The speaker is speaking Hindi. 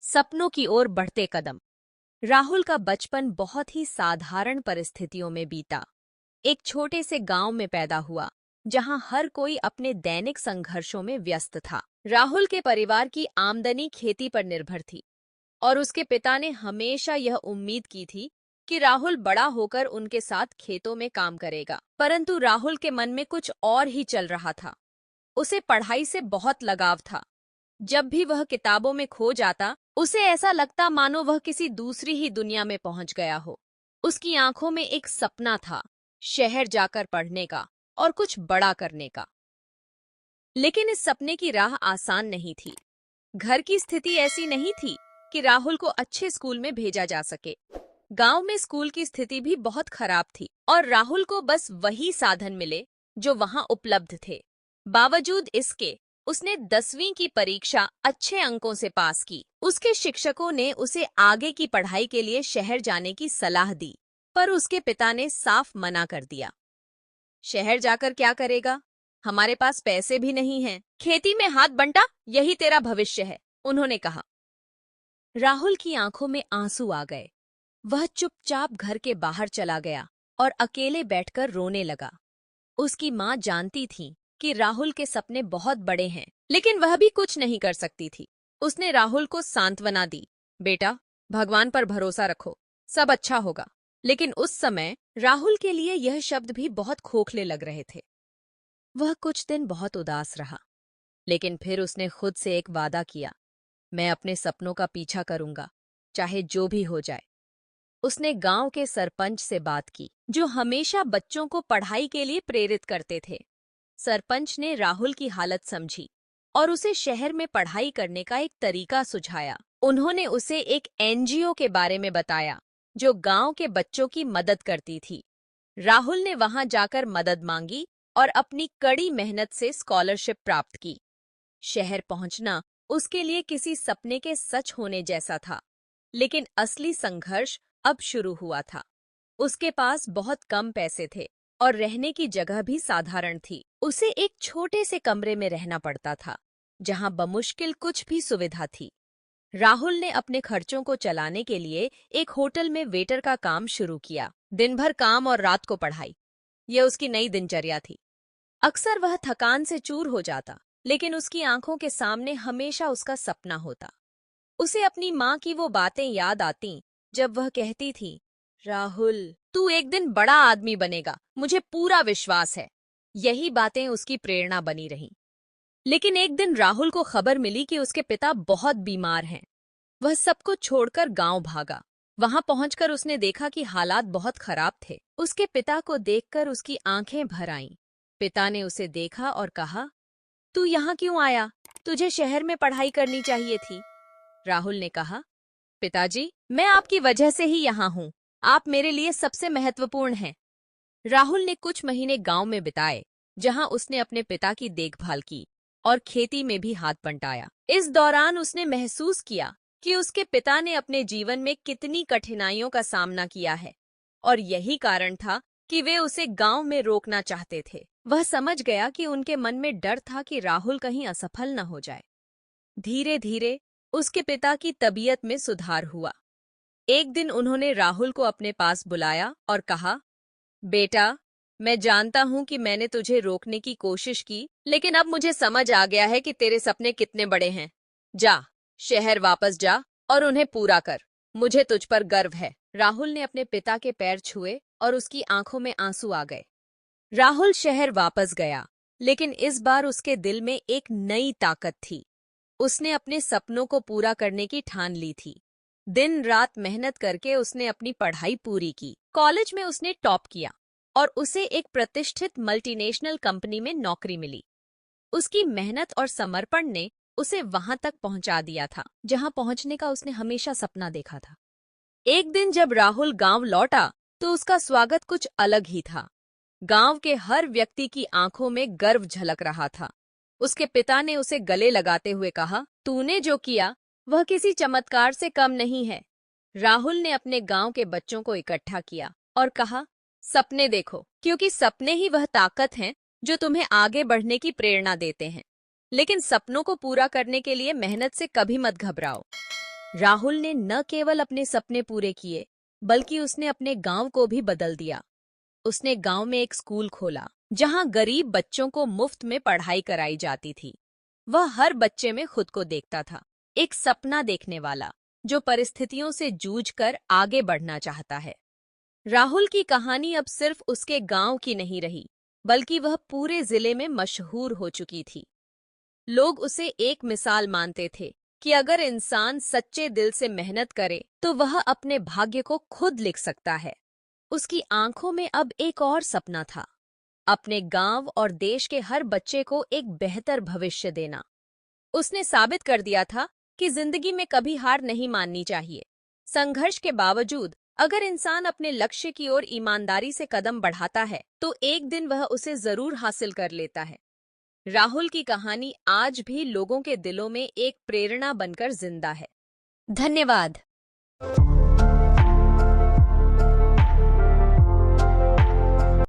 सपनों की ओर बढ़ते कदम। राहुल का बचपन बहुत ही साधारण परिस्थितियों में बीता। एक छोटे से गांव में पैदा हुआ, जहां हर कोई अपने दैनिक संघर्षों में व्यस्त था। राहुल के परिवार की आमदनी खेती पर निर्भर थी और उसके पिता ने हमेशा यह उम्मीद की थी कि राहुल बड़ा होकर उनके साथ खेतों में काम करेगा। परंतु राहुल के मन में कुछ और ही चल रहा था। उसे पढ़ाई से बहुत लगाव था। जब भी वह किताबों में खो जाता, उसे ऐसा लगता मानो वह किसी दूसरी ही दुनिया में पहुंच गया हो। उसकी आंखों में एक सपना था, शहर जाकर पढ़ने का और कुछ बड़ा करने का। लेकिन इस सपने की राह आसान नहीं थी। घर की स्थिति ऐसी नहीं थी कि राहुल को अच्छे स्कूल में भेजा जा सके। गांव में स्कूल की स्थिति भी बहुत खराब थी और राहुल को बस वही साधन मिले जो वहां उपलब्ध थे। बावजूद इसके उसने 10वीं की परीक्षा अच्छे अंकों से पास की। उसके शिक्षकों ने उसे आगे की पढ़ाई के लिए शहर जाने की सलाह दी, पर उसके पिता ने साफ मना कर दिया। शहर जाकर क्या करेगा? हमारे पास पैसे भी नहीं हैं। खेती में हाथ बंटा, यही तेरा भविष्य है, उन्होंने कहा। राहुल की आंखों में आंसू आ गए। वह चुपचाप घर के बाहर चला गया और अकेले बैठकर रोने लगा। उसकी माँ जानती थी कि राहुल के सपने बहुत बड़े हैं, लेकिन वह भी कुछ नहीं कर सकती थी। उसने राहुल को सांत्वना दी, बेटा, भगवान पर भरोसा रखो, सब अच्छा होगा। लेकिन उस समय राहुल के लिए यह शब्द भी बहुत खोखले लग रहे थे। वह कुछ दिन बहुत उदास रहा, लेकिन फिर उसने खुद से एक वादा किया, मैं अपने सपनों का पीछा करूंगा, चाहे जो भी हो जाए। उसने गांव के सरपंच से बात की, जो हमेशा बच्चों को पढ़ाई के लिए प्रेरित करते थे। सरपंच ने राहुल की हालत समझी और उसे शहर में पढ़ाई करने का एक तरीका सुझाया। उन्होंने उसे एक एनजीओ के बारे में बताया, जो गांव के बच्चों की मदद करती थी। राहुल ने वहां जाकर मदद मांगी और अपनी कड़ी मेहनत से स्कॉलरशिप प्राप्त की। शहर पहुंचना उसके लिए किसी सपने के सच होने जैसा था, लेकिन असली संघर्ष अब शुरू हुआ था। उसके पास बहुत कम पैसे थे और रहने की जगह भी साधारण थी। उसे एक छोटे से कमरे में रहना पड़ता था, जहां बमुश्किल कुछ भी सुविधा थी। राहुल ने अपने खर्चों को चलाने के लिए एक होटल में वेटर का काम शुरू किया। दिन भर काम और रात को पढ़ाई, यह उसकी नई दिनचर्या थी। अक्सर वह थकान से चूर हो जाता, लेकिन उसकी आंखों के सामने हमेशा उसका सपना होता। उसे अपनी माँ की वो बातें याद आतीं, जब वह कहती थी, राहुल, तू एक दिन बड़ा आदमी बनेगा, मुझे पूरा विश्वास है। यही बातें उसकी प्रेरणा बनी रहीं। लेकिन एक दिन राहुल को खबर मिली कि उसके पिता बहुत बीमार हैं। वह सब कुछ छोड़कर गांव भागा। वहां पहुंचकर उसने देखा कि हालात बहुत खराब थे। उसके पिता को देखकर उसकी आंखें भर आईं। पिता ने उसे देखा और कहा, तू यहाँ क्यों आया? तुझे शहर में पढ़ाई करनी चाहिए थी। राहुल ने कहा, पिताजी, मैं आपकी वजह से ही यहाँ हूँ। आप मेरे लिए सबसे महत्वपूर्ण हैं। राहुल ने कुछ महीने गांव में बिताए, जहां उसने अपने पिता की देखभाल की और खेती में भी हाथ बंटाया। इस दौरान उसने महसूस किया कि उसके पिता ने अपने जीवन में कितनी कठिनाइयों का सामना किया है, और यही कारण था कि वे उसे गांव में रोकना चाहते थे। वह समझ गया कि उनके मन में डर था कि राहुल कहीं असफल न हो जाए। धीरे धीरे उसके पिता की तबीयत में सुधार हुआ। एक दिन उन्होंने राहुल को अपने पास बुलाया और कहा, बेटा, मैं जानता हूं कि मैंने तुझे रोकने की कोशिश की, लेकिन अब मुझे समझ आ गया है कि तेरे सपने कितने बड़े हैं। जा, शहर वापस जा और उन्हें पूरा कर। मुझे तुझ पर गर्व है। राहुल ने अपने पिता के पैर छुए और उसकी आंखों में आंसू आ गए। राहुल शहर वापस गया, लेकिन इस बार उसके दिल में एक नई ताकत थी। उसने अपने सपनों को पूरा करने की ठान ली थी। दिन रात मेहनत करके उसने अपनी पढ़ाई पूरी की। कॉलेज में उसने टॉप किया और उसे एक प्रतिष्ठित मल्टीनेशनल कंपनी में नौकरी मिली। उसकी मेहनत और समर्पण ने उसे वहां तक पहुंचा दिया था, जहां पहुंचने का उसने हमेशा सपना देखा था। एक दिन जब राहुल गांव लौटा, तो उसका स्वागत कुछ अलग ही था। गांव के हर व्यक्ति की आंखों में गर्व झलक रहा था। उसके पिता ने उसे गले लगाते हुए कहा, तूने जो किया वह किसी चमत्कार से कम नहीं है। राहुल ने अपने गांव के बच्चों को इकट्ठा किया और कहा, सपने देखो, क्योंकि सपने ही वह ताकत हैं जो तुम्हें आगे बढ़ने की प्रेरणा देते हैं। लेकिन सपनों को पूरा करने के लिए मेहनत से कभी मत घबराओ। राहुल ने न केवल अपने सपने पूरे किए, बल्कि उसने अपने गांव को भी बदल दिया। उसने गांव में एक स्कूल खोला, जहां गरीब बच्चों को मुफ्त में पढ़ाई कराई जाती थी। वह हर बच्चे में खुद को देखता था, एक सपना देखने वाला, जो परिस्थितियों से जूझकर आगे बढ़ना चाहता है। राहुल की कहानी अब सिर्फ उसके गांव की नहीं रही, बल्कि वह पूरे जिले में मशहूर हो चुकी थी। लोग उसे एक मिसाल मानते थे कि अगर इंसान सच्चे दिल से मेहनत करे तो वह अपने भाग्य को खुद लिख सकता है। उसकी आंखों में अब एक और सपना था, अपने गांव और देश के हर बच्चे को एक बेहतर भविष्य देना। उसने साबित कर दिया था कि जिंदगी में कभी हार नहीं माननी चाहिए। संघर्ष के बावजूद अगर इंसान अपने लक्ष्य की ओर ईमानदारी से कदम बढ़ाता है, तो एक दिन वह उसे जरूर हासिल कर लेता है। राहुल की कहानी आज भी लोगों के दिलों में एक प्रेरणा बनकर जिंदा है। धन्यवाद।